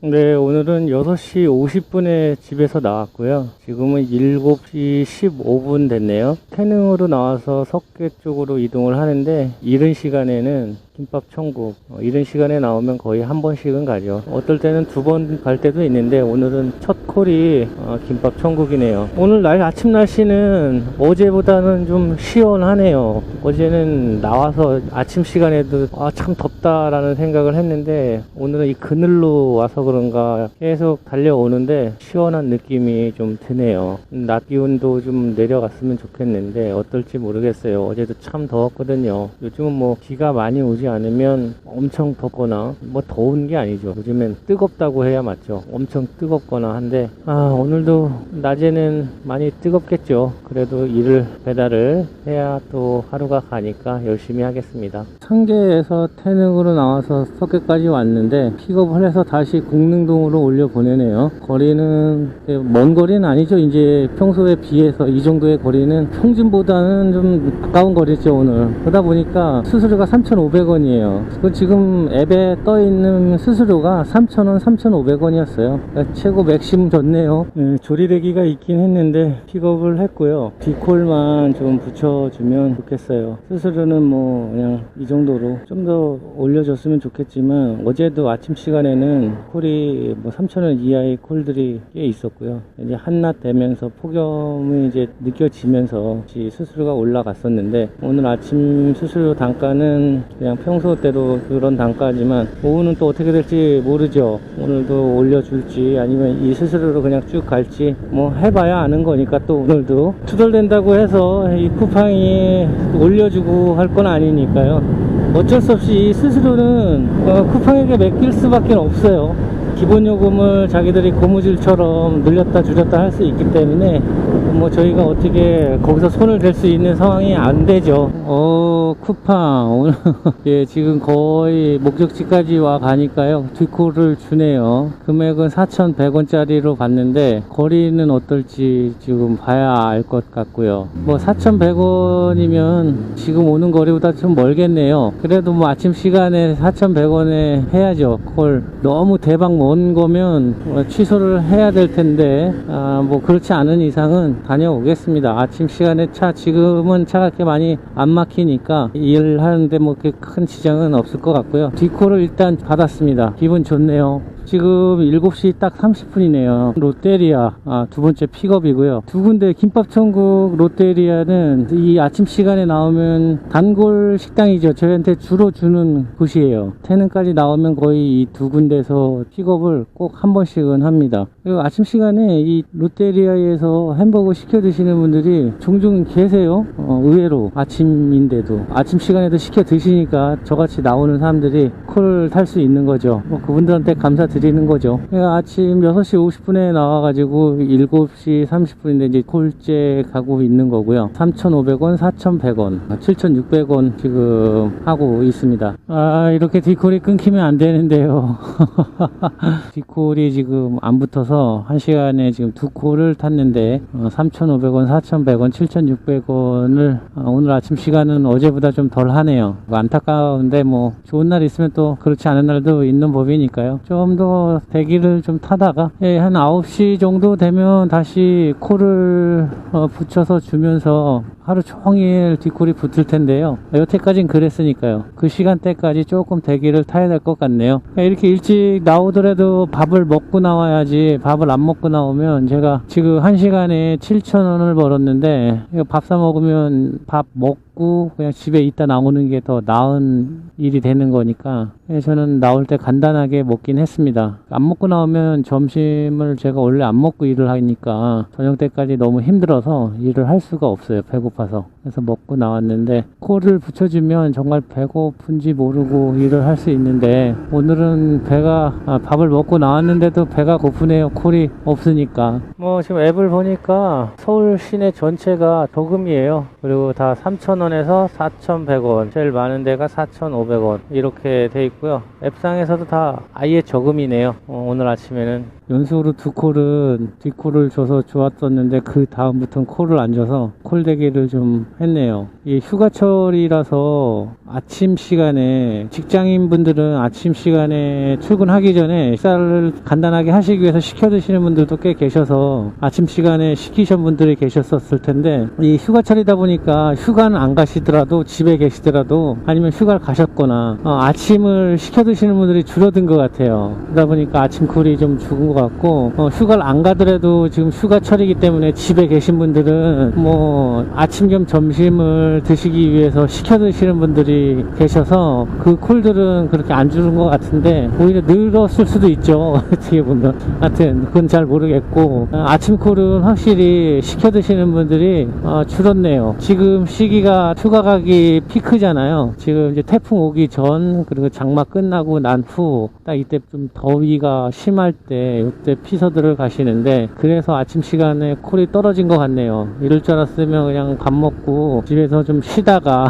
네, 오늘은 6시 50분에 집에서 나왔고요. 지금은 7시 15분 됐네요. 태능으로 나와서 석계 쪽으로 이동을 하는데, 이른 시간에는 김밥 천국, 이른 시간에 나오면 거의 한 번씩은 가죠. 어떨 때는 2번 갈 때도 있는데, 오늘은 첫 콜이 김밥 천국이네요. 오늘 아침 날씨는 어제보다는 좀 시원하네요. 어제는 나와서 아침 시간에도 참 덥다라는 생각을 했는데, 오늘은 이 그늘로 와서 그런가 계속 달려오는데 시원한 느낌이 좀 드네요. 낮 기온도 좀 내려갔으면 좋겠는데 어떨지 모르겠어요. 어제도 참 더웠거든요. 요즘은 뭐 비가 많이 오지 않으면 엄청 덥거나, 뭐 더운 게 아니죠. 요즘엔 뜨겁다고 해야 맞죠. 엄청 뜨겁거나 한데 오늘도 낮에는 많이 뜨겁겠죠. 그래도 배달을 해야 또 하루가 가니까 열심히 하겠습니다. 상계에서 태능으로 나와서 석계까지 왔는데 픽업을 해서 다시 공릉동으로 올려 보내네요. 거리는 먼 거리는 아니죠. 이제 평소에 비해서 이 정도의 거리는 평균보다는 좀 가까운 거리죠. 오늘 그러다 보니까 수수료가 3,500원이에요 지금 앱에 떠 있는 수수료가 3,000원 3,500원이었어요 최고 맥시멈 줬네요. 조리대기가 있긴 했는데 픽업을 했고요. 디콜만 좀 붙여주면 좋겠어요. 수수료는 뭐 그냥 이 정도로 좀 더 올려줬으면 좋겠지만, 어제도 아침 시간에는 콜이 뭐 3,000원 이하의 콜들이 꽤 있었고요. 이제 한낮 되면서 폭염이 이제 느껴지면서 수수료가 올라갔었는데, 오늘 아침 수수료 단가는 그냥 평소대로 그런 단가지만 오후는 또 어떻게 될지 모르죠. 오늘도 올려줄지 아니면 이 수수료로 그냥 쭉 갈지 뭐 해봐야 아는 거니까. 또 오늘도 투덜댄다고 해서 이 쿠팡이 올려주고 할 건 아니니까요. 어쩔 수 없이 이 수수료는 쿠팡에게 맡길 수밖에 없어요. 기본 요금을 자기들이 고무줄처럼 늘렸다 줄였다 할 수 있기 때문에 뭐 저희가 어떻게 거기서 손을 댈 수 있는 상황이 안 되죠. 쿠팡 오늘 예, 지금 거의 목적지까지 와 가니까요, 뒷콜을 주네요. 금액은 4,100원짜리로 봤는데 거리는 어떨지 지금 봐야 알 것 같고요. 뭐 4,100원이면 지금 오는 거리보다 좀 멀겠네요. 그래도 뭐 아침 시간에 4,100원에 해야죠. 콜 너무 대박 먼 거면 취소를 해야 될 텐데 뭐 그렇지 않은 이상은 다녀오겠습니다. 아침 시간에 지금은 차가 그렇게 많이 안 막히니까 일하는데 뭐 그렇게 큰 지장은 없을 것 같고요. 디콜을 일단 받았습니다. 기분 좋네요. 지금 7시 딱 30분이네요. 롯데리아 두 번째 픽업이고요. 두 군데 김밥천국 롯데리아는 이 아침 시간에 나오면 단골 식당이죠. 저희한테 주로 주는 곳이에요. 태능까지 나오면 거의 이 두 군데서 픽업을 꼭 한 번씩은 합니다. 그리고 아침 시간에 이 롯데리아에서 햄버거 시켜 드시는 분들이 종종 계세요. 의외로 아침인데도 아침 시간에도 시켜 드시니까 저같이 나오는 사람들이 콜을 탈 수 있는 거죠. 그분들한테 감사드리는 거죠. 아침 6시 50분에 나와가지고 7시 30분인데 이제 콜째 가고 있는 거고요. 3,500원, 4,100원, 7,600원 지금 하고 있습니다. 이렇게 디콜이 끊기면 안 되는데요. 디콜이 지금 안 붙어서 1시간에 지금 2콜을 탔는데 3,500원, 4,100원, 7,600원을 오늘 아침 시간은 어제보다 좀 덜 하네요. 안타까운데 뭐 좋은 날 있으면 또 그렇지 않은 날도 있는 법이니까요. 좀 더 대기를 좀 타다가 한 9시 정도 되면 다시 콜을 붙여서 주면서 하루 종일 뒷콜이 붙을 텐데요. 여태까진 그랬으니까요. 그 시간대까지 조금 대기를 타야 될 것 같네요. 이렇게 일찍 나오더라도 밥을 먹고 나와야지. 밥을 안 먹고 나오면 제가 지금 1시간에 7,000원을 벌었는데 밥 사 먹으면 밥 먹고 그냥 집에 있다 나오는 게 더 나은 일이 되는 거니까 저는 나올 때 간단하게 먹긴 했습니다. 안 먹고 나오면 점심을 제가 원래 안 먹고 일을 하니까 저녁 때까지 너무 힘들어서 일을 할 수가 없어요. 배고파서. 그래서 먹고 나왔는데 콜을 붙여주면 정말 배고픈지 모르고 일을 할 수 있는데 오늘은 밥을 먹고 나왔는데도 배가 고프네요. 콜이 없으니까. 뭐 지금 앱을 보니까 서울 시내 전체가 저금이에요. 그리고 다 3,000원에서 4,100원, 제일 많은 데가 4,500원 이렇게 돼 있고요. 앱상에서도 다 아예 저금이네요. 오늘 아침에는 연속으로 2콜은 뒷콜을 줘서 좋았었는데 그 다음부터는 콜을 안 줘서 콜 대기를 좀 했네요. 이 휴가철이라서 아침 시간에 직장인 분들은 아침 시간에 출근하기 전에 식사를 간단하게 하시기 위해서 시켜 드시는 분들도 꽤 계셔서 아침 시간에 시키신 분들이 계셨었을 텐데, 이 휴가철이다 보니까 휴가는 안 가시더라도 집에 계시더라도 아니면 휴가를 가셨거나 아침을 시켜 드시는 분들이 줄어든 것 같아요. 그러다 보니까 아침 콜이 좀 죽은 것 같고, 휴가를 안 가더라도 지금 휴가철이기 때문에 집에 계신 분들은 뭐 아침 겸 점심을 드시기 위해서 시켜 드시는 분들이 계셔서 그 콜들은 그렇게 안 주는 것 같은데 오히려 늘었을 수도 있죠. 어떻게 보면. 하여튼 그건 잘 모르겠고, 아침 콜은 확실히 시켜 드시는 분들이 줄었네요. 지금 시기가 휴가 가기 피크잖아요. 지금 이제 태풍 오기 전, 그리고 장마 끝나고 난 후 딱 이때 좀 더위가 심할 때 이때 피서들을 가시는데, 그래서 아침 시간에 콜이 떨어진 것 같네요. 이럴 줄 알았으면 그냥 밥 먹고 집에서 좀 쉬다가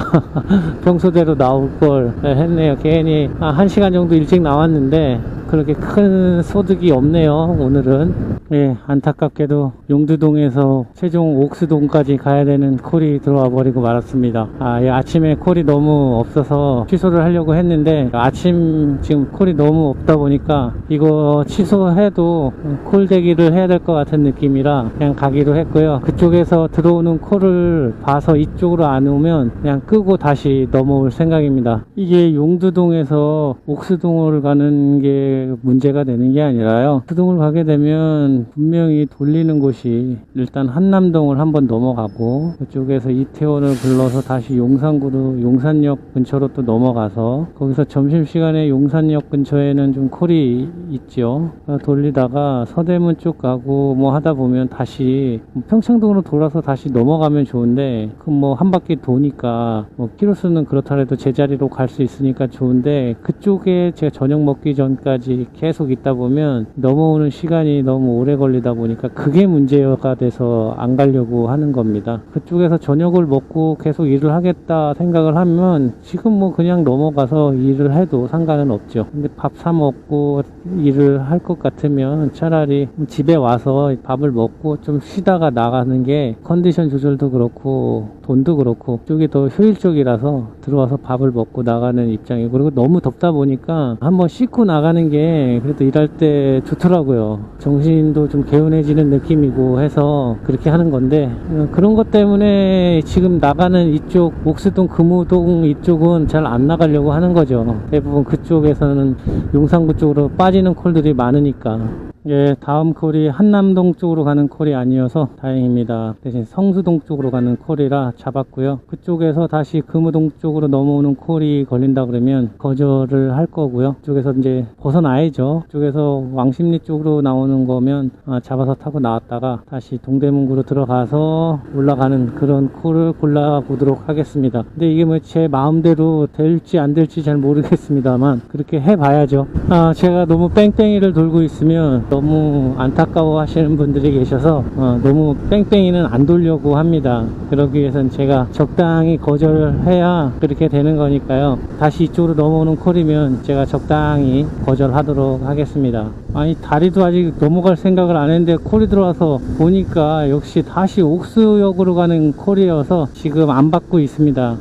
평소대로 나올 걸 했네요. 괜히 1시간 정도 일찍 나왔는데 그렇게 큰 소득이 없네요, 오늘은. 예, 안타깝게도 용두동에서 최종 옥수동까지 가야 되는 콜이 들어와 버리고 말았습니다. 예, 아침에 콜이 너무 없어서 취소를 하려고 했는데, 아침 지금 콜이 너무 없다 보니까 이거 취소해도 콜 대기를 해야 될 것 같은 느낌이라 그냥 가기로 했고요. 그쪽에서 들어오는 콜을 봐서 이쪽으로 안 오면 그냥 끄고 다시 넘어올 생각입니다. 이게 용두동에서 옥수동을 가는 게 문제가 되는 게 아니라요, 옥수동을 가게 되면 분명히 돌리는 곳이 일단 한남동을 한번 넘어가고, 그쪽에서 이태원을 불러서 다시 용산구로, 용산역 근처로 또 넘어가서, 거기서 점심시간에 용산역 근처에는 좀 콜이 있죠. 돌리다가 서대문 쪽 가고 뭐 하다 보면 다시 평창동으로 돌아서 다시 넘어가면 좋은데, 그 뭐 한 바퀴 도니까 뭐 키로수는 그렇더라도 제자리로 갈 수 있으니까 좋은데, 그쪽에 제가 저녁 먹기 전까지 계속 있다 보면 넘어오는 시간이 너무 오래 걸리다 보니까 그게 문제가 돼서 안 가려고 하는 겁니다. 그쪽에서 저녁을 먹고 계속 일을 하겠다 생각을 하면 지금 뭐 그냥 넘어가서 일을 해도 상관은 없죠. 근데 밥 사 먹고 일을 할 것 같으면 차라리 집에 와서 밥을 먹고 좀 쉬다가 나가는 게 컨디션 조절도 그렇고 돈도 그렇고 쪽이 더 효율적이라서 들어와서 밥을 먹고 나가는 입장이고, 그리고 너무 덥다 보니까 한번 씻고 나가는 게 그래도 일할 때 좋더라고요. 정신도 좀 개운해지는 느낌이고 해서 그렇게 하는 건데, 그런 것 때문에 지금 나가는 이쪽 옥수동 금호동 이쪽은 잘 안 나가려고 하는 거죠. 대부분 그쪽에서는 용산구 쪽으로 빠지는 콜들이 많으니까. 예, 다음 콜이 한남동 쪽으로 가는 콜이 아니어서 다행입니다. 대신 성수동 쪽으로 가는 콜이라 잡았고요. 그쪽에서 다시 금호동 쪽으로 넘어오는 콜이 걸린다 그러면 거절을 할 거고요. 그쪽에서 이제 벗어나야죠. 그쪽에서 왕십리 쪽으로 나오는 거면 잡아서 타고 나왔다가 다시 동대문구로 들어가서 올라가는 그런 콜을 골라보도록 하겠습니다. 근데 이게 뭐 제 마음대로 될지 안 될지 잘 모르겠습니다만 그렇게 해봐야죠. 제가 너무 뺑뺑이를 돌고 있으면 너무 안타까워 하시는 분들이 계셔서 너무 뺑뺑이는 안 돌려고 합니다. 그러기 위해서는 제가 적당히 거절을 해야 그렇게 되는 거니까요. 다시 이쪽으로 넘어오는 콜이면 제가 적당히 거절하도록 하겠습니다. 아니, 다리도 아직 넘어갈 생각을 안 했는데 콜이 들어와서 보니까 역시 다시 옥수역으로 가는 콜이어서 지금 안 받고 있습니다.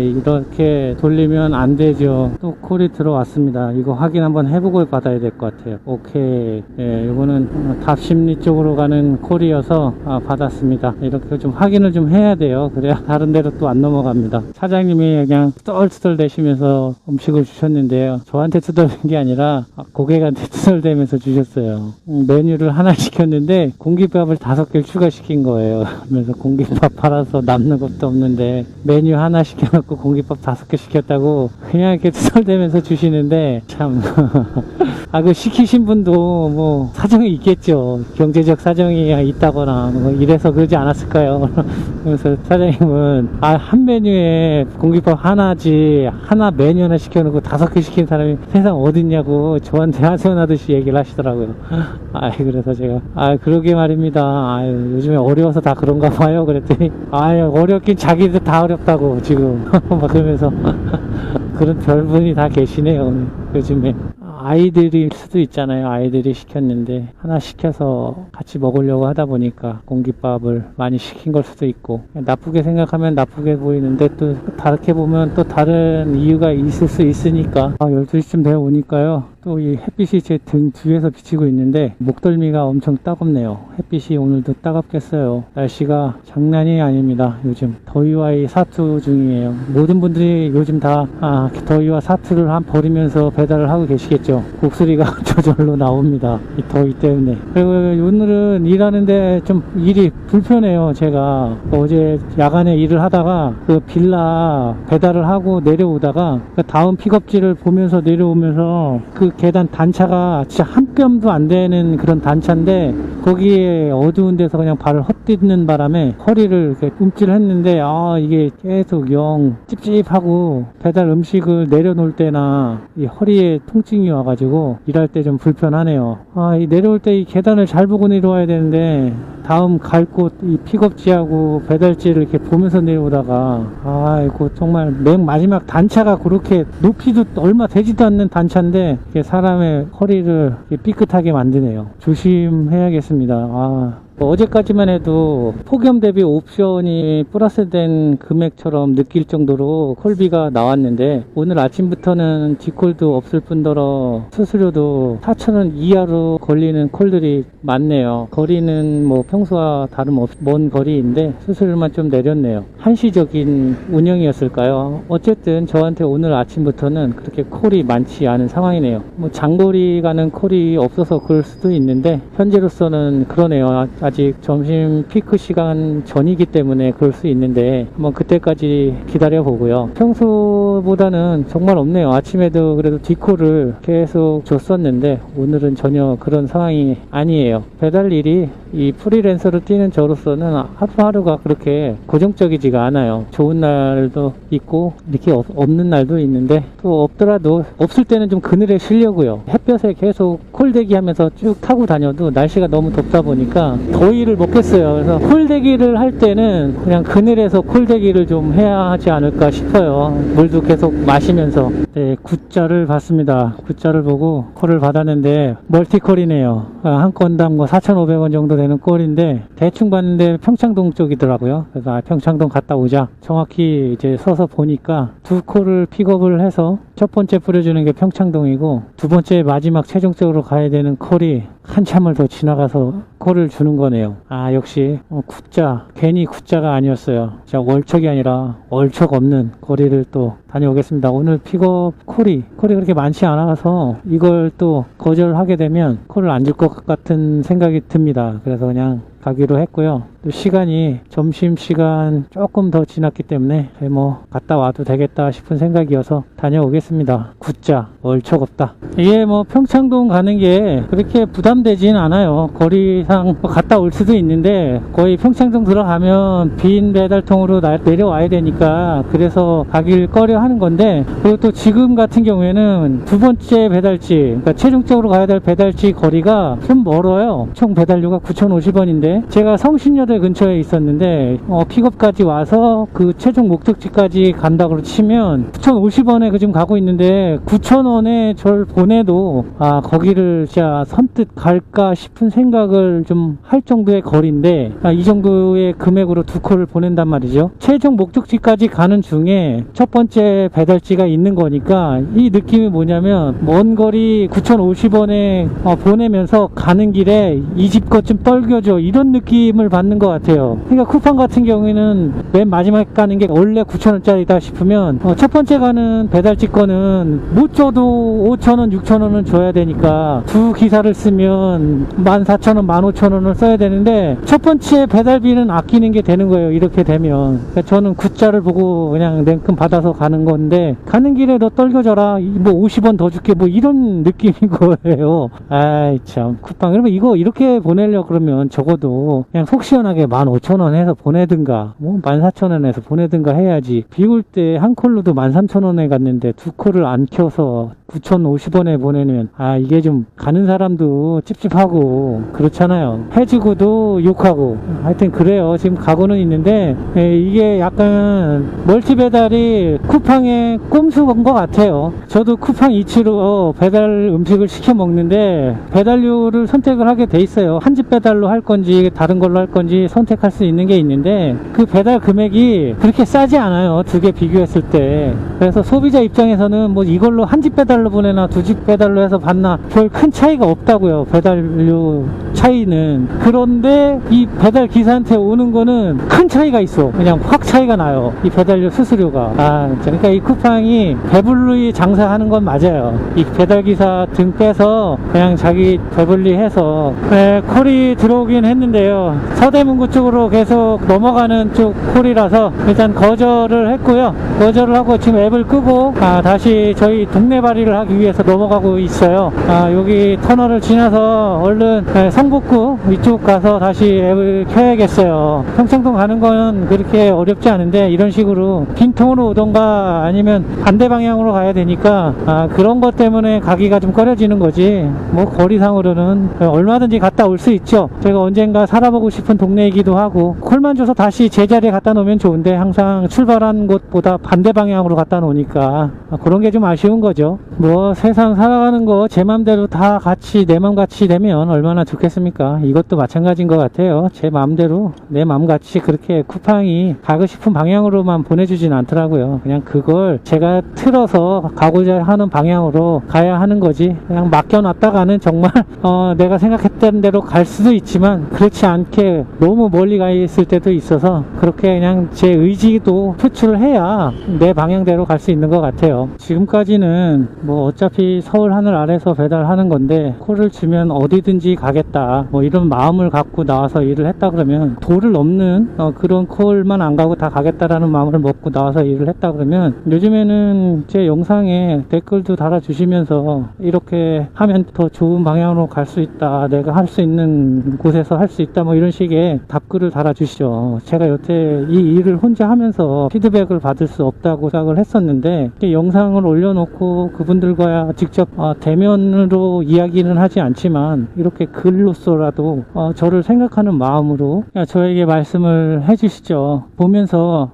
이렇게 돌리면 안 되죠. 또 콜이 들어왔습니다. 이거 확인 한번 해보고 받아야 될 것 같아요. 오케이. 예, 이거는 답심리 쪽으로 가는 콜이어서 받았습니다. 이렇게 좀 확인을 좀 해야 돼요. 그래야 다른 데로 또 안 넘어갑니다. 사장님이 그냥 뚜덜뚜덜 대시면서 음식을 주셨는데요, 저한테 투덜댄 게 아니라 고객한테 투덜대면서 주셨어요. 메뉴를 하나 시켰는데 공깃밥을 5개를 추가시킨 거예요. 그러면서 공깃밥 팔아서 남는 것도 없는데 메뉴 하나 시켜놓고 공깃밥 5개 시켰다고 그냥 이렇게 투덜대면서 주시는데, 참 그 시키신 분도 뭐 사정이 있겠죠. 경제적 사정이 있다거나 뭐 이래서 그러지 않았을까요? 그래서 사장님은 한 메뉴에 공깃밥 하나지, 하나 메뉴 하나 시켜놓고 5개 시킨 사람이 세상 어딨냐고 저한테 하소연하듯이 얘기를 하시더라고요. 그래서 제가 그러게 말입니다. 요즘에 어려워서 다 그런가 봐요. 그랬더니 어렵긴 자기들 다 어렵다고 지금 막 그러면서 그런 별분이 다 계시네요, 요즘에. 아이들일 수도 있잖아요. 아이들이 시켰는데 하나 시켜서 같이 먹으려고 하다 보니까 공깃밥을 많이 시킨 걸 수도 있고, 나쁘게 생각하면 나쁘게 보이는데 또 다르게 보면 또 다른 이유가 있을 수 있으니까. 12시쯤 되어 오니까요, 또 이 햇빛이 제 등 뒤에서 비치고 있는데 목덜미가 엄청 따갑네요. 햇빛이 오늘도 따갑겠어요. 날씨가 장난이 아닙니다. 요즘 더위와 이 사투 중이에요. 모든 분들이 요즘 다 더위와 사투를 버리면서 배달을 하고 계시겠죠. 곡소리가 저절로 나옵니다. 이 더위 때문에. 그리고 오늘은 일하는데 좀 일이 불편해요. 제가 어제 야간에 일을 하다가 그 빌라 배달을 하고 내려오다가 그 다음 픽업지를 보면서 내려오면서 그 계단 단차가 진짜 한 뼘도 안 되는 그런 단차인데, 거기에 어두운 데서 그냥 발을 헛디디는 바람에 허리를 이렇게 움찔했는데, 이게 계속 영 찝찝하고 배달 음식을 내려놓을 때나 이 허리에 통증이 와가지고 일할 때 좀 불편하네요. 이 내려올 때 이 계단을 잘 보고 내려와야 되는데, 다음 갈 곳 이 픽업지하고 배달지를 이렇게 보면서 내려오다가 이거 정말 맨 마지막 단차가 그렇게 높이도 얼마 되지도 않는 단차인데 이게 사람의 허리를 삐끗하게 만드네요. 조심해야겠습니다. 어제까지만 해도 폭염 대비 옵션이 플러스된 금액처럼 느낄 정도로 콜비가 나왔는데, 오늘 아침부터는 디콜도 없을 뿐더러 수수료도 4,000원 이하로 걸리는 콜들이 많네요. 거리는 뭐 평소와 먼 거리인데 수수료만 좀 내렸네요. 한시적인 운영이었을까요? 어쨌든 저한테 오늘 아침부터는 그렇게 콜이 많지 않은 상황이네요. 뭐 장거리 가는 콜이 없어서 그럴 수도 있는데, 현재로서는 그러네요. 아직 점심 피크 시간 전이기 때문에 그럴 수 있는데 한번 그때까지 기다려 보고요. 평소보다는 정말 없네요. 아침에도 그래도 디콜을 계속 줬었는데 오늘은 전혀 그런 상황이 아니에요. 배달 일이 이 프리랜서로 뛰는 저로서는 하루하루가 그렇게 고정적이지가 않아요. 좋은 날도 있고 이렇게 없는 날도 있는데, 또 없더라도 없을 때는 좀 그늘에 쉬려고요. 햇볕에 계속 콜대기 하면서 쭉 타고 다녀도 날씨가 너무 덥다 보니까 더위를 먹겠어요. 그래서 콜대기를 할 때는 그냥 그늘에서 콜대기를 좀 해야 하지 않을까 싶어요. 물도 계속 마시면서. 네, 굿자를 봤습니다. 굿자를 보고 콜을 받았는데 멀티콜이네요. 한 건당 뭐 4,500원 정도 되는 콜인데, 대충 봤는데 평창동 쪽이더라고요. 그래서 평창동 갔다 오자. 정확히 이제 서서 보니까 두 콜을 픽업을 해서 첫 번째 뿌려주는 게 평창동이고, 두 번째 마지막 최종적으로 가야 되는 콜이 한참을 더 지나가서 콜을 주는 거네요. 역시 굿자, 괜히 굿자가 아니었어요. 진짜 월척이 아니라 얼척 없는 거리를 또 다녀오겠습니다. 오늘 픽업 콜이 그렇게 많지 않아서 이걸 또 거절하게 되면 콜을 안 줄 것 같은 생각이 듭니다. 그래서 그냥 가기로 했고요. 또 시간이 점심시간 조금 더 지났기 때문에 뭐 갔다 와도 되겠다 싶은 생각이어서 다녀오겠습니다. 굿자, 얼척 없다. 이게 뭐 평창동 가는 게 그렇게 부담되진 않아요. 거리상 갔다 올 수도 있는데, 거의 평창동 들어가면 빈 배달통으로 내려와야 되니까 그래서 가길 꺼려 하는 건데, 그리고 또 지금 같은 경우에는 두 번째 배달지, 그러니까 최종적으로 가야 될 배달지 거리가 좀 멀어요. 총 배달료가 9,050원인데 제가 성신여대 근처에 있었는데 픽업까지 와서 그 최종 목적지까지 간다고 치면 9,050원에 그 지금 가고 있는데, 9,000원에 저를 보내도 거기를 진짜 선뜻 갈까 싶은 생각을 좀 할 정도의 거리인데, 이 정도의 금액으로 두 콜을 보낸단 말이죠. 최종 목적지까지 가는 중에 첫 번째 배달지가 있는 거니까 이 느낌이 뭐냐면, 먼 거리 9,050원에 보내면서 가는 길에 이 집 것 좀 떨겨줘, 이런 느낌을 받는 것 같아요. 그러니까 쿠팡 같은 경우에는 맨 마지막에 가는 게 원래 9,000원짜리다 싶으면 첫 번째 가는 배달지 거는 못 줘도 5,000원, 6,000원은 줘야 되니까 두 기사를 쓰면 14,000원, 15,000원을 써야 되는데, 첫 번째 배달비는 아끼는 게 되는 거예요. 이렇게 되면. 그러니까 저는 굿자를 보고 그냥 냉큼 받아서 가는 건데, 가는 길에 너 떨겨져라, 뭐 50원 더 줄게, 뭐 이런 느낌인 거예요. 아이 참, 쿠팡. 그러면 이거 이렇게 보내려고 그러면 적어도 그냥 속 시원하게 15,000원 해서 보내든가, 뭐 14,000원 해서 보내든가 해야지. 비 올 때 한 콜로도 13,000원에 갔는데 두 콜을 안 켜서 9,050원에 보내면 이게 좀 가는 사람도 찝찝하고 그렇잖아요. 해주고도 욕하고 하여튼 그래요. 지금 가고는 있는데 이게 약간 멀티 배달이 쿠팡의 꼼수인 것 같아요. 저도 쿠팡 이츠로 배달 음식을 시켜 먹는데 배달료를 선택을 하게 돼 있어요. 한 집 배달로 할 건지 다른 걸로 할 건지 선택할 수 있는 게 있는데 그 배달 금액이 그렇게 싸지 않아요. 두 개 비교했을 때. 그래서 소비자 입장에서는 뭐 이걸로 한 집 배달로 보내나 두 집 배달로 해서 받나 별 큰 차이가 없다고요. 배달료 차이는. 그런데 이 배달 기사한테 오는 거는 큰 차이가 있어. 그냥 확 차이가 나요. 이 배달료 수수료가. 그러니까 이 쿠팡이 배불리 장사하는 건 맞아요. 이 배달 기사 등 빼서 그냥 자기 배불리 해서 콜이 들어오긴 했는데요. 서대문구 쪽으로 계속 넘어가는 쪽 콜이라서 일단 거절을 했고요. 거절을 하고 지금 앱을 끄고 다시 저희 동네 발이를 하기 위해서 넘어가고 있어요. 여기 터널을 지나서 얼른 성북구 이쪽 가서 다시 앱을 켜야겠어요. 평창동 가는 건 그렇게 어렵지 않은데 이런 식으로 빈통으로 오던가 아니면 반대 방향으로 가야 되니까 그런 것 때문에 가기가 좀 꺼려지는 거지. 뭐 거리상으로는 얼마든지 갔다 올 수 있죠. 제가 언젠가 살아보고 싶은 동네이기도 하고 콜만 줘서 다시 제자리에 갖다 놓으면 좋은데 항상 출발한 곳보다 반대 방향으로 갖다 놓으니까 그런 게 좀 아쉬운 거죠. 뭐 세상 살아가는 거 제 맘대로 다 같이 내 맘같이 되면 얼마나 좋겠습니까? 이것도 마찬가지인 것 같아요. 제 맘대로 내 맘같이 그렇게 쿠팡이 가고 싶은 방향으로만 보내주진 않더라고요. 그냥 그걸 제가 틀어서 가고자 하는 방향으로 가야 하는 거지. 그냥 맡겨놨다가는 정말 내가 생각했던 대로 갈 수도 있지만 그렇지 않게 너무 멀리 가 있을 때도 있어서 그렇게 그냥 제 의지도 표출을 해야 내 방향대로 갈 수 있는 것 같아요. 지금까지는 뭐 어차피 서울 하늘 아래서 배달하는 건데 콜을 주면 어디든지 가겠다 뭐 이런 마음을 갖고 나와서 일을 했다 그러면 도를 넘는 그런 콜만 안 가고 다 가겠다라는 마음을 먹고 나와서 일을 했다 그러면 요즘에는 제 영상에 댓글도 달아주시면서 이렇게 하면 더 좋은 방향으로 갈 수 있다, 내가 할 수 있는 곳에서 할 수 있다 뭐 이런 식의 답글을 달아주시죠. 제가 여태 이 일을 혼자 하면서 피드백을 받을 수 없다고 생각을 했었는데 영상을 올려놓고 그분들과 직접 대면으로 이야기는 하지 않지만 이렇게 글로서라도 저를 생각하는 마음으로 저에게 말씀을 해주시죠. 보면서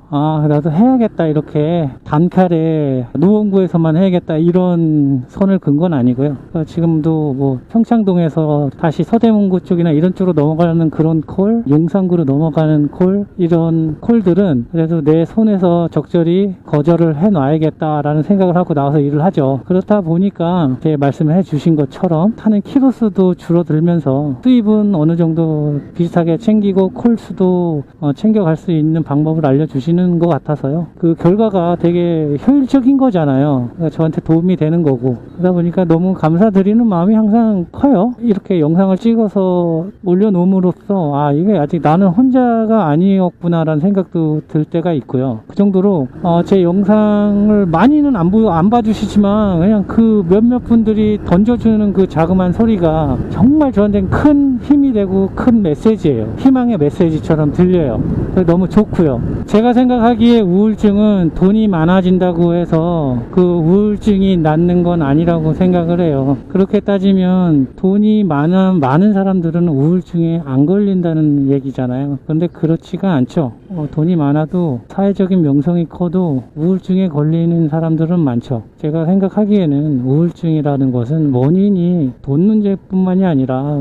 나도 해야겠다, 이렇게 단칼에 노원구에서만 해야겠다 이런 선을 긋은 건 아니고요. 지금도 뭐 평창동에서 다시 서대문구 쪽이나 이런 쪽으로 넘어가는 그런 콜, 용산구로 넘어가는 콜, 이런 콜들은 그래도 내 손에서 적절히 거절을 해놔야겠다라는 생각을 하고 나와서 일을 하죠. 그렇다 보니까 제 말씀해 주신 것처럼 타는 키로수도 줄어들면서 수입은 어느 정도 비슷하게 챙기고 콜 수도 챙겨갈 수 있는 방법을 알려주시는 것 같아서요. 그 결과가 되게 효율적인 거잖아요. 그러니까 저한테 도움이 되는 거고, 그러다 보니까 너무 감사드리는 마음이 항상 커요. 이렇게 영상을 찍어서 올려놓음으로써 이게 아직 나는 혼자가 아니었구나 라는 생각도 들 때가 있고요. 그 정도로 제 영상을 많이는 안 봐주시지만 그냥 그 몇몇 분들이 던져주는 그 자그마한 소리가 정말 저한테는 큰 힘이 되고 큰 메시지예요. 희망의 메시지처럼 들려요. 너무 좋고요. 제가 생각하기에 우울증은 돈이 많아진다고 해서 그 우울증이 낫는 건 아니라고 생각을 해요. 그렇게 따지면 돈이 많은 사람들은 우울증에 안 걸린다는 얘기잖아요. 그런데 그렇지가 않죠. 돈이 많아도 사회적인 명성이 커도 우울증에 걸리는 사람들은 많죠. 제가 생각하기에는 우울증이라는 것은 원인이 돈 문제뿐만이 아니라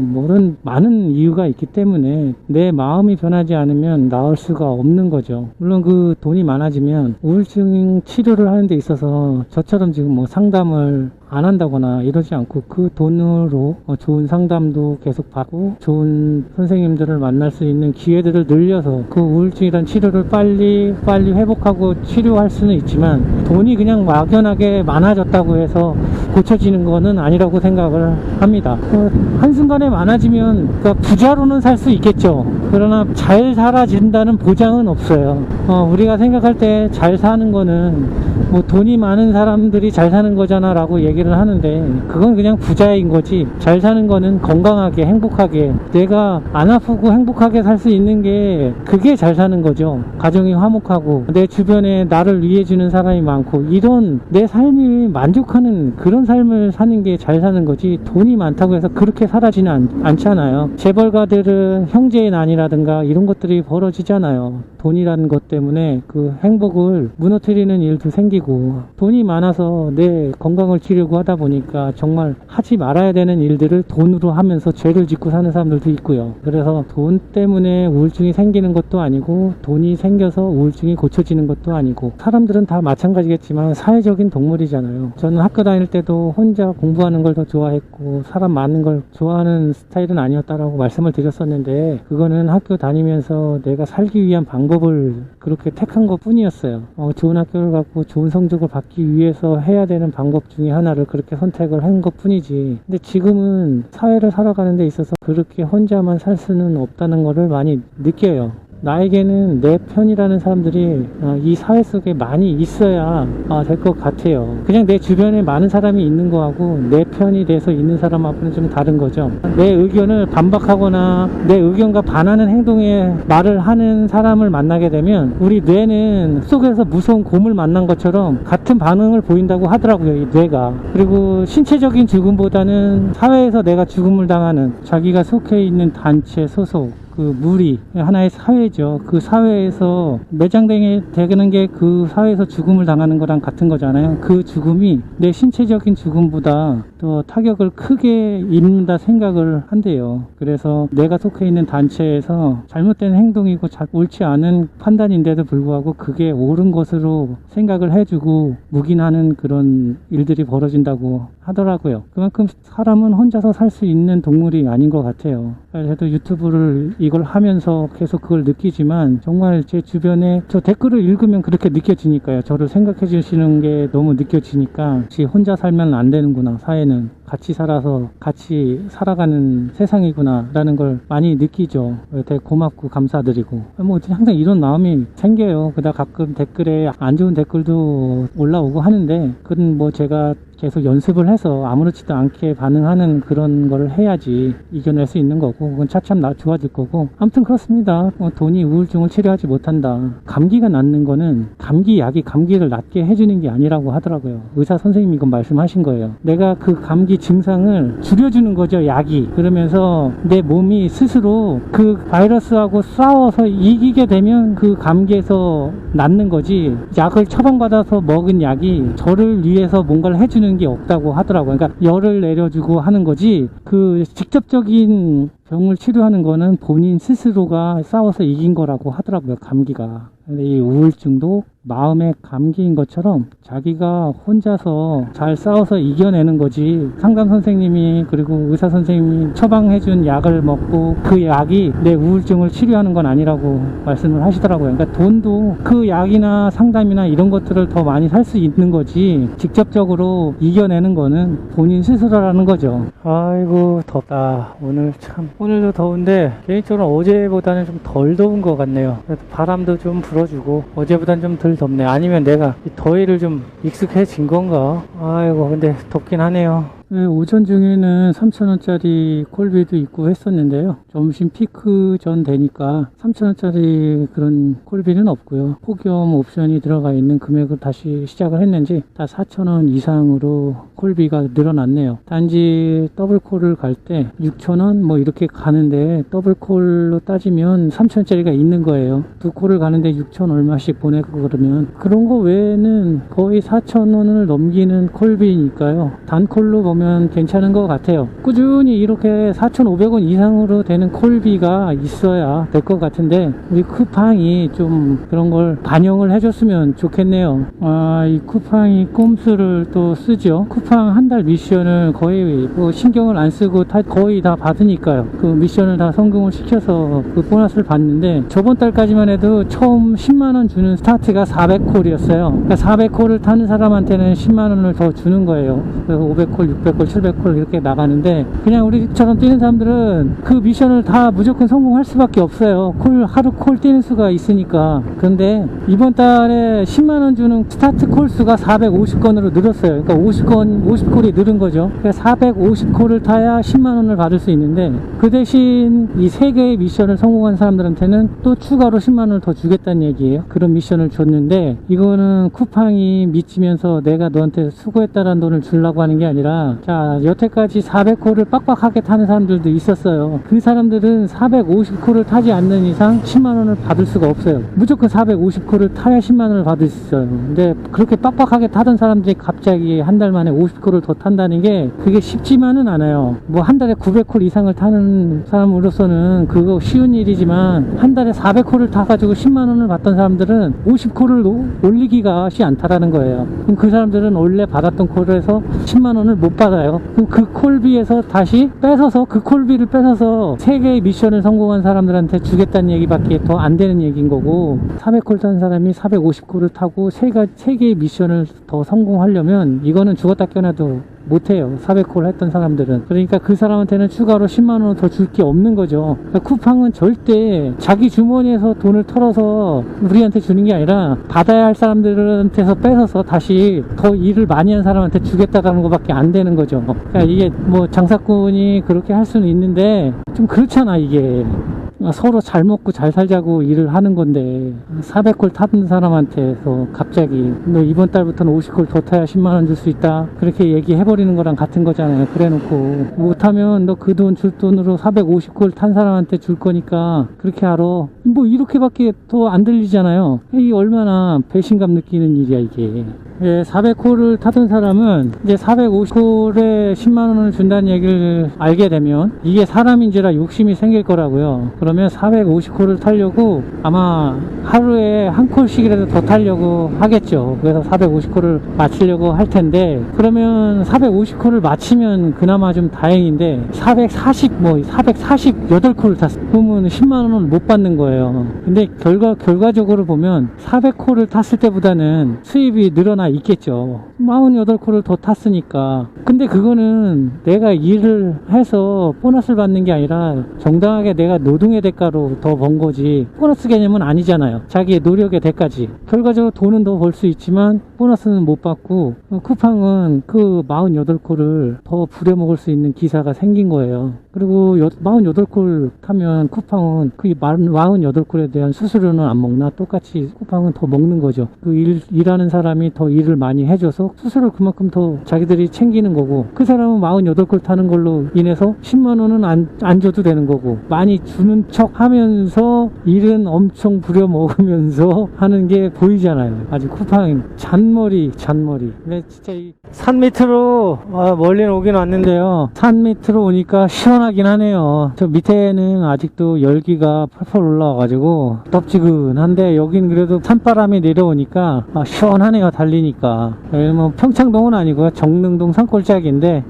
많은 이유가 있기 때문에 내 마음이 변하지 않으면 나을 수가 없는 거죠. 물론 그 돈이 많아지면 우울증 치료를 하는 데 있어서 저처럼 지금 뭐 상담을 안 한다거나 이러지 않고 그 돈으로 좋은 상담도 계속 받고 좋은 선생님들을 만날 수 있는 기회들을 늘려서 그 우울증이란 치료를 빨리 회복하고 치료할 수는 있지만 돈이 그냥 막연하게 많아졌다고 해서 고쳐지는 거는 아니라고 생각을 합니다. 한순간에 많아지면 그러니까 부자로는 살 수 있겠죠. 그러나 잘 살아진다는 보장은 없어요. 우리가 생각할 때 잘 사는 거는 뭐 돈이 많은 사람들이 잘 사는 거잖아 라고 얘기를 하는데, 그건 그냥 부자인 거지. 잘 사는 거는 건강하게 행복하게 내가 안 아프고 행복하게 살 수 있는 게, 그게 잘 사는 거죠. 가정이 화목하고 내 주변에 나를 위해주는 사람이 많고, 이런 내 삶이 만족하는 그런 삶을 사는 게 잘 사는 거지, 돈이 많다고 해서 그렇게 살아지는 않잖아요. 재벌가들은 형제의 난이라든가 이런 것들이 벌어지잖아요. 돈이라는 것 때문에 그 행복을 무너뜨리는 일도 생기고, 돈이 많아서 내 건강을 지려고 하다 보니까 정말 하지 말아야 되는 일들을 돈으로 하면서 죄를 짓고 사는 사람들도 있고요. 그래서 돈 때문에 우울증이 생기는 것도 아니고, 돈이 생겨서 우울증이 고쳐지는 것도 아니고, 사람들은 다 마찬가지겠지만 사회적인 동물이잖아요. 저는 학교 다닐 때도 혼자 공부하는 걸 더 좋아했고 사람 많은 걸 좋아하는 스타일은 아니었다라고 말씀을 드렸었는데, 그거는 학교 다니면서 내가 살기 위한 방법을 그렇게 택한 것 뿐이었어요. 좋은 학교를 갖고 좋은 성적을 받기 위해서 해야 되는 방법 중에 하나를 그렇게 선택을 한 것 뿐이지, 근데 지금은 사회를 살아가는 데 있어서 그렇게 혼자만 살 수는 없다는 거를 많이 느껴요. 나에게는 내 편이라는 사람들이 이 사회 속에 많이 있어야 될 것 같아요. 그냥 내 주변에 많은 사람이 있는 거하고 내 편이 돼서 있는 사람하고는 좀 다른 거죠. 내 의견을 반박하거나 내 의견과 반하는 행동에 말을 하는 사람을 만나게 되면 우리 뇌는 속에서 무서운 곰을 만난 것처럼 같은 반응을 보인다고 하더라고요, 이 뇌가. 그리고 신체적인 죽음보다는 사회에서 내가 죽음을 당하는, 자기가 속해 있는 단체 소속, 그 무리, 하나의 사회죠. 그 사회에서 매장되게 되는 게 그 사회에서 죽음을 당하는 거랑 같은 거잖아요. 그 죽음이 내 신체적인 죽음보다 더 타격을 크게 입는다 생각을 한대요. 그래서 내가 속해 있는 단체에서 잘못된 행동이고 옳지 않은 판단인데도 불구하고 그게 옳은 것으로 생각을 해주고 묵인하는 그런 일들이 벌어진다고 하더라고요. 그만큼 사람은 혼자서 살 수 있는 동물이 아닌 것 같아요. 저도 유튜브를 이걸 하면서 계속 그걸 느끼지만, 정말 제 주변에 저 댓글을 읽으면 그렇게 느껴지니까요. 저를 생각해 주시는 게 너무 느껴지니까, 혹시 혼자 살면 안 되는구나, 사회는 같이 살아서 같이 살아가는 세상이구나 라는 걸 많이 느끼죠. 되게 고맙고 감사드리고, 뭐 항상 이런 마음이 생겨요. 그러다 가끔 댓글에 안 좋은 댓글도 올라오고 하는데, 그건 뭐 제가 계속 연습을 해서 아무렇지도 않게 반응하는 그런 걸 해야지 이겨낼 수 있는 거고, 그건 차츰 좋아질 거고. 아무튼 그렇습니다. 돈이 우울증을 치료하지 못한다. 감기가 낫는 거는 감기 약이 감기를 낫게 해주는 게 아니라고 하더라고요. 의사 선생님이 이건 말씀하신 거예요. 내가 그 감기 증상을 줄여주는 거죠, 약이. 그러면서 내 몸이 스스로 그 바이러스하고 싸워서 이기게 되면 그 감기에서 낫는 거지, 약을 처방받아서 먹은 약이 저를 위해서 뭔가를 해주는 게 없다고 하더라고요. 그러니까 열을 내려주고 하는 거지, 그 직접적인 병을 치료하는 거는 본인 스스로가 싸워서 이긴 거라고 하더라고요, 감기가. 근데 이 우울증도 마음의 감기인 것처럼 자기가 혼자서 잘 싸워서 이겨내는 거지, 상담 선생님이 그리고 의사 선생님이 처방해준 약을 먹고 그 약이 내 우울증을 치료하는 건 아니라고 말씀을 하시더라고요. 그러니까 돈도 그 약이나 상담이나 이런 것들을 더 많이 살 수 있는 거지, 직접적으로 이겨내는 거는 본인 스스로라는 거죠. 아이고 덥다. 오늘도 더운데 개인적으로 어제보다는 좀 덜 더운 것 같네요. 바람도 좀 불어주고 어제보다는 좀 덜 덥네. 아니면 내가 이 더위를 좀 익숙해진 건가? 아이고 근데 덥긴 하네요. 네, 오전 중에는 3,000원짜리 콜비도 있고 했었는데요. 점심 피크 전 되니까 3,000원짜리 그런 콜비는 없고요. 폭염 옵션이 들어가 있는 금액을 다시 시작을 했는지 다 4,000원 이상으로 콜비가 늘어났네요. 단지 더블콜을 갈 때 6,000원 뭐 이렇게 가는데, 더블콜로 따지면 3,000원짜리가 있는 거예요. 두 콜을 가는데 6,000 얼마씩 보내고 그러면, 그런 거 외에는 거의 4,000원을 넘기는 콜비니까요. 단콜로 보면 괜찮은 것 같아요. 꾸준히 이렇게 4,500원 이상으로 되는 콜비가 있어야 될 것 같은데, 우리 쿠팡이 좀 그런 걸 반영을 해줬으면 좋겠네요. 이 쿠팡이 꼼수를 또 쓰죠. 쿠팡 한 달 미션을 거의 뭐 신경을 안 쓰고 거의 다 받으니까요. 그 미션을 다 성공을 시켜서 그 보너스를 받는데, 저번 달까지만 해도 처음 10만원 주는 스타트가 400콜이었어요. 그러니까 400콜을 타는 사람한테는 10만원을 더 주는 거예요. 그래서 500콜, 600콜 600콜, 700콜 이렇게 나가는데, 그냥 우리처럼 뛰는 사람들은 그 미션을 다 무조건 성공할 수밖에 없어요. 하루 콜 뛰는 수가 있으니까. 그런데 이번 달에 10만원 주는 스타트 콜 수가 450건으로 늘었어요. 그러니까 50콜이 늘은 거죠. 그러니까 450콜을 타야 10만원을 받을 수 있는데, 그 대신 이 3개의 미션을 성공한 사람들한테는 또 추가로 10만원을 더 주겠다는 얘기예요. 그런 미션을 줬는데, 이거는 쿠팡이 미치면서 내가 너한테 수고했다라는 돈을 주려고 하는 게 아니라, 자, 여태까지 400콜을 빡빡하게 타는 사람들도 있었어요. 그 사람들은 450콜을 타지 않는 이상 10만원을 받을 수가 없어요. 무조건 450콜을 타야 10만원을 받을 수 있어요. 근데 그렇게 빡빡하게 타던 사람들이 갑자기 한 달 만에 50콜을 더 탄다는 게 그게 쉽지만은 않아요. 뭐 한 달에 900콜 이상을 타는 사람으로서는 그거 쉬운 일이지만, 한 달에 400콜을 타가지고 10만원을 받던 사람들은 50콜을 올리기가 쉽지 않다라는 거예요. 그럼 그 사람들은 원래 받았던 콜에서 10만원을 못 받아요. 그럼 그 콜비에서 다시 뺏어서, 그 콜비를 뺏어서 3개의 미션을 성공한 사람들한테 주겠다는 얘기밖에 더 안 되는 얘기인 거고, 400콜 탄 사람이 450콜을 타고 3개의 미션을 더 성공하려면 이거는 죽었다 깨어나도 못해요. 400콜 했던 사람들은. 그러니까 그 사람한테는 추가로 10만원 더 줄 게 없는 거죠. 그러니까 쿠팡은 절대 자기 주머니에서 돈을 털어서 우리한테 주는 게 아니라, 받아야 할 사람들한테서 뺏어서 다시 더 일을 많이 한 사람한테 주겠다라는 것밖에 안 되는 거죠. 그러니까 이게 뭐 장사꾼이 그렇게 할 수는 있는데 좀 그렇잖아. 이게 서로 잘 먹고 잘 살자고 일을 하는 건데, 400콜 타는 사람한테서 갑자기 너 이번 달부터는 50콜 더 타야 10만원 줄 수 있다, 그렇게 얘기해버리는 거랑 같은 거잖아요. 그래 놓고 못하면 너 그 돈 줄 돈으로 450콜 탄 사람한테 줄 거니까 그렇게 알아. 뭐 이렇게밖에 더 안 들리잖아요. 이게 얼마나 배신감 느끼는 일이야 이게. 예, 400콜을 타던 사람은 이제 450콜에 10만원을 준다는 얘기를 알게 되면 이게 사람인지라 욕심이 생길 거라고요. 그러면 450콜을 타려고 아마 하루에 한 콜씩이라도 더 타려고 하겠죠. 그래서 450콜을 마치려고 할 텐데, 그러면 450콜을 마치면 그나마 좀 다행인데, 448콜을 탔어. 그러면 10만원을 못 받는 거예요. 근데 결과적으로 보면 400콜을 탔을 때보다는 수입이 늘어나 있겠죠. 48콜을 더 탔으니까. 근데 그거는 내가 일을 해서 보너스를 받는 게 아니라 정당하게 내가 노동의 대가로 더 번 거지, 보너스 개념은 아니잖아요. 자기의 노력의 대가지. 결과적으로 돈은 더 벌 수 있지만 보너스는 못 받고, 쿠팡은 그 48콜을 더 부려먹을 수 있는 기사가 생긴 거예요. 그리고 48콜 타면 쿠팡은 그 48콜에 대한 수수료는 안 먹나? 똑같이 쿠팡은 더 먹는 거죠. 그 일하는 사람이 더 일을 많이 해줘서 수수료를 그만큼 더 자기들이 챙기는 거고, 그 사람은 48콜 타는 걸로 인해서 10만원은 안 줘도 되는 거고, 많이 주는 척 하면서 일은 엄청 부려먹으면서 하는 게 보이잖아요. 아주 쿠팡 잔머리. 근데 진짜 산 밑으로 멀리 오긴 왔는데요, 산 밑으로 오니까 시원하긴 하네요. 저 밑에는 아직도 열기가 펄펄 올라와가지고 덥지근한데, 여긴 그래도 산바람이 내려오니까 시원하네요. 달리니까. 뭐 평창동은 아니고요, 정릉동 산골짜기인데,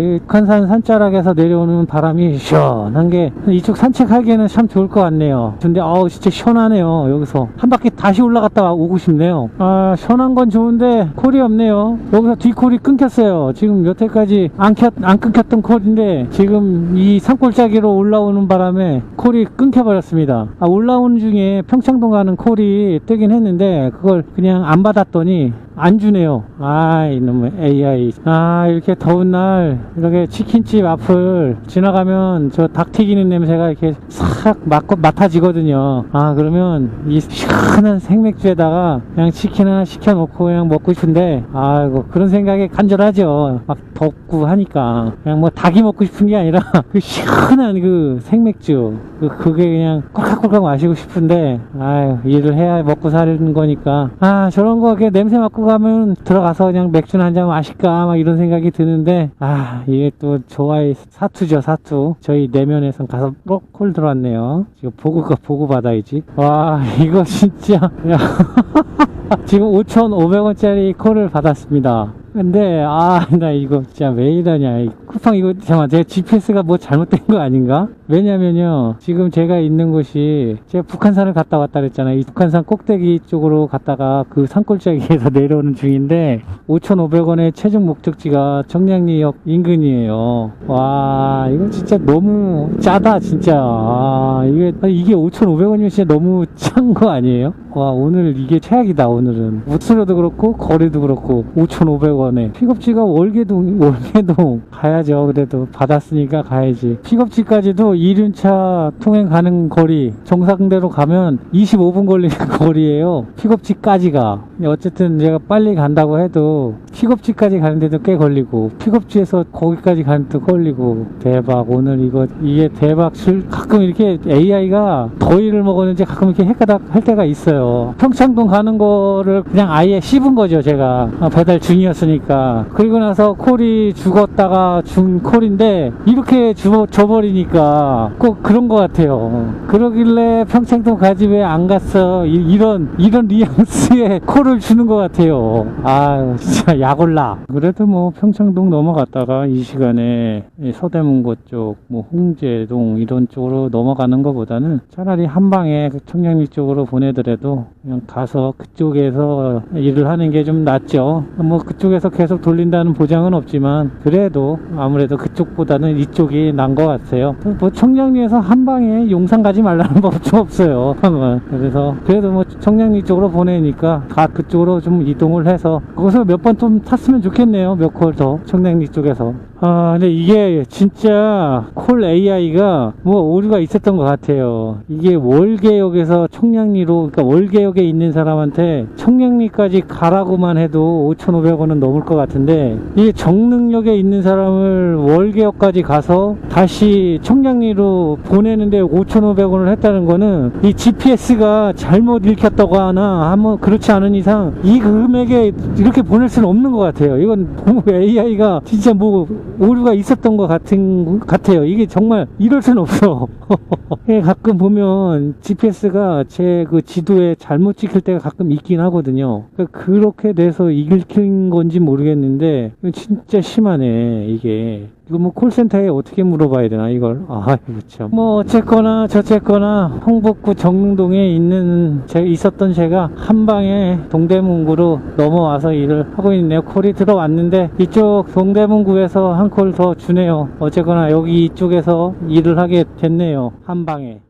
이 북한산 산자락에서 내려오는 바람이 시원한 게 이쪽 산책하기에는 참 좋을 것 같네요. 근데 진짜 시원하네요. 여기서 한 바퀴 다시 올라갔다 오고 싶네요. 시원한 건 좋은데 콜이 없네요. 여기서 뒷콜이 끊겼어요. 지금 여태까지 안 끊겼던 콜인데, 지금 이 산골짜기로 올라오는 바람에 콜이 끊겨버렸습니다. 올라오는 중에 평창동 가는 콜이 뜨긴 했는데, 그걸 그냥 안 받았더니 안 주네요. 이놈의 AI. 이렇게 더운 날 이렇게 치킨집 앞을 지나가면 저 닭 튀기는 냄새가 이렇게 싹 맡아지거든요. 그러면 이 시원한 생맥주에다가 그냥 치킨 하나 시켜놓고 그냥 먹고 싶은데, 그런 생각에 간절하죠. 막 덥고 하니까 그냥 뭐 닭이 먹고 싶은 게 아니라 그 시원한 그 생맥주, 그게 그냥 꼴깍꼴깍 마시고 싶은데, 일을 해야 먹고 사는 거니까 저런 거 이렇게 냄새 맡고 가면 들어가서 그냥 맥주나 한잔 마실까 막 이런 생각이 드는데, 이게 또 저와의 사투죠. 사투. 저희 내면에선 가서 콜 들어왔네요. 지금 보고 받아야지. 이거 진짜 지금 5,500원짜리 콜을 받았습니다. 근데 나 이거 진짜 왜 이러냐. 쿠팡 이거 잠깐만, 제 GPS가 뭐 잘못된 거 아닌가? 왜냐면요, 지금 제가 있는 곳이 제가 북한산을 갔다 왔다 그랬잖아요. 이 북한산 꼭대기 쪽으로 갔다가 그 산골짜기에서 내려오는 중인데 5,500원의 최종 목적지가 청량리역 인근이에요. 와, 이거 진짜 너무 짜다 진짜. 아, 이게 5,500원이면 진짜 너무 짠 거 아니에요? 와, 오늘 이게 최악이다. 오늘은 수수료도 그렇고 거리도 그렇고 5,500원에 픽업지가 월계동 가야죠. 그래도 받았으니까 가야지. 픽업지까지도 1륜차 통행 가는 거리 정상대로 가면 25분 걸리는 거리예요. 픽업지까지가. 어쨌든 제가 빨리 간다고 해도 픽업지까지 가는데도 꽤 걸리고 픽업지에서 거기까지 가는데도 걸리고. 대박. 오늘 이게 대박. 가끔 이렇게 AI가 더위를 먹었는지 가끔 이렇게 헷가닥 할 때가 있어요. 평창동 가는 거를 그냥 아예 씹은 거죠, 제가. 배달 중이었으니까. 그리고 나서 콜이 죽었다가 준 콜인데 이렇게 줘버리니까 꼭 그런 것 같아요. 그러길래 평창동 가지 왜 안 갔어? 이런 뉘앙스의 콜을 주는 것 같아요. 아, 진짜 약올라. 그래도 뭐 평창동 넘어갔다가 이 시간에 서대문고 쪽, 뭐 홍제동 이런 쪽으로 넘어가는 것보다는 차라리 한 방에 청량리 쪽으로 보내더라도 그냥 가서 그쪽에서 일을 하는 게 좀 낫죠. 뭐 그쪽에서 계속 돌린다는 보장은 없지만 그래도 아무래도 그쪽보다는 이쪽이 난 것 같아요. 뭐 청량리에서 한 방에 용산 가지 말라는 법 좀 없어요. 그래서 그래도 뭐 청량리 쪽으로 보내니까 그쪽으로 좀 이동을 해서 거기서 몇 번 좀 탔으면 좋겠네요. 몇 콜 더 청량리 쪽에서. 아, 근데 이게 진짜 콜 AI가 뭐 오류가 있었던 것 같아요. 이게 월계역에서 청량리로, 그러니까 월계역에 있는 사람한테 청량리까지 가라고만 해도 5,500원은 넘을 것 같은데 이게 정릉역에 있는 사람을 월계역까지 가서 다시 청량리로 보내는데 5,500원을 했다는 거는 이 GPS가 잘못 읽혔다고 하나 한번 그렇지 않은 이상 이 금액에 이렇게 보낼 수는 없는 것 같아요. 이건 너무 AI가 진짜 뭐 오류가 있었던 것 같아요. 이게 정말 이럴 수는 없어. 가끔 보면 GPS가 제 그 지도에 잘못 찍힐 때가 가끔 있긴 하거든요. 그렇게 돼서 읽힌 건지 모르겠는데 진짜 심하네 이게. 이거 뭐 콜센터에 어떻게 물어봐야 되나 이걸. 아, 그렇죠. 뭐 어쨌거나 저쨌거나 홍북구 정릉동에 있었던 제가 한 방에 동대문구로 넘어와서 일을 하고 있네요. 콜이 들어왔는데 이쪽 동대문구에서 한 콜 더 주네요. 어쨌거나 여기 이쪽에서 일을 하게 됐네요. 한 방에.